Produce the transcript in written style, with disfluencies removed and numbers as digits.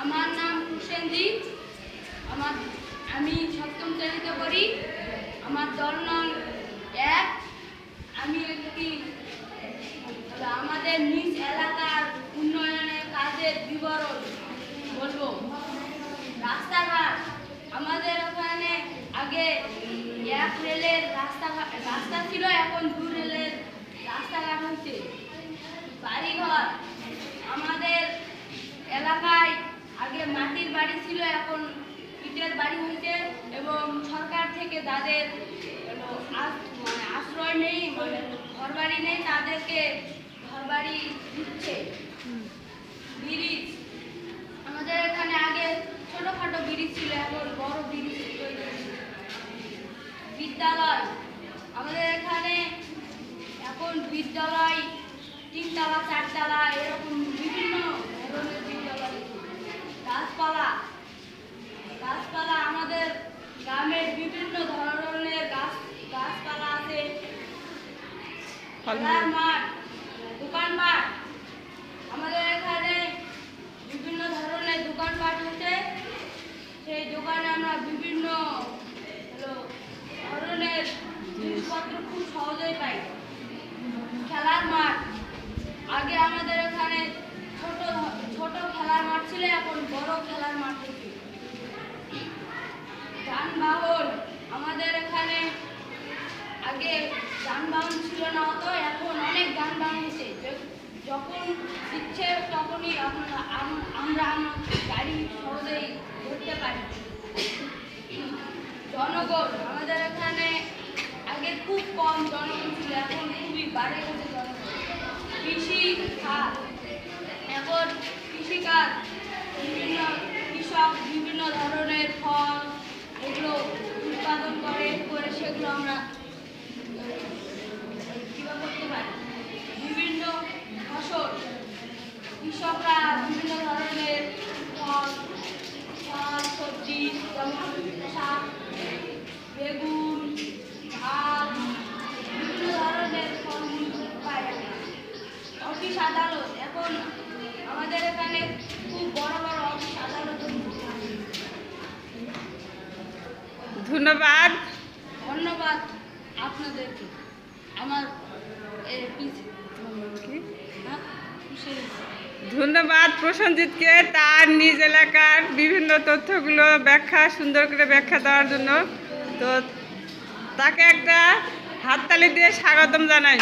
আমার নাম প্রসেনজিৎ। আমি সপ্তম শ্রেণীতে পড়ি। আমার দল নং 1। আমি আমাদের নিজ এলাকার উন্নয়নের কাজের বিবরণ বলবো। রাস্তাঘাট আমাদের ওখানে আগে 1 রেলের রাস্তা ছিল, এখন 2 রেলের রাস্তাঘাট হচ্ছে। বাড়িঘর আমাদের এলাকায় আগে মাটির বাড়ি ছিল, এখন ইটের বাড়ি হয়েছে এবং সরকার থেকে যাদের আশ্রয় নেই, ঘরবাড়ি নেই, তাদেরকে ঘরবাড়ি দিচ্ছে। ব্রিজ আমাদের এখানে আগে ছোটখাটো ব্রিজ ছিল, এখন বড় ব্রিজ তৈরি হয়েছে। বিদ্যালয় আমাদের এখানে এখন বিদ্যালয় 3 তলা 4 তলা এরকম বিভিন্ন ধরনের বিদ্যালয়। গাছপালা আমাদের গ্রামের বিভিন্ন ধরনের গাছপালা আছে। খেলার মাঠ, দোকানপাট আমাদের এখানে বিভিন্ন ধরনের দোকানপাট হচ্ছে। সেই দোকানে আমরা বিভিন্ন ধরনের জিনিসপত্র খুব সহজেই পাই। খেলার মাঠ আগে আমাদের এখানে ছোট খেলার মাঠ ছিল, এখন বড় খেলার মাঠ হচ্ছে। যানবাহন আমাদের এখানে আগে যানবাহন ছিল না অত, এখন অনেক যানবাহন হচ্ছে। যখন ইচ্ছে তখনই আমরা গাড়ি সহজেই ধরতে পারি। জনগণ আমাদের এখানে আগে খুব কম জনগণ ছিল, এখন খুবই বাড়ে গেছে জনগণ। কৃষিকাজ এখন কৃষিকাজ কৃষক বিভিন্ন ধরনের ফল এগুলো উৎপাদন করে সেগুলো আমরা কিভাবে করতে পারি। বিভিন্ন ফসল কৃষকরা বিভিন্ন ধরনের ফল সবজি যেমন শাক, বেগুন, ধান বিভিন্ন ধরনের ফলমূল পাই। অফিস আদালত এখন আমাদের এখানে খুব বড় বড় অফিস আদালত। ধন্যবাদ আপনাদেরকে। আমার ধন্যবাদ প্রসেনজিৎকে তার নিজ এলাকার বিভিন্ন তথ্যগুলো সুন্দর করে ব্যাখ্যা দেওয়ার জন্য। তো তাকে একটা হাততালি দিয়ে স্বাগতম জানাই।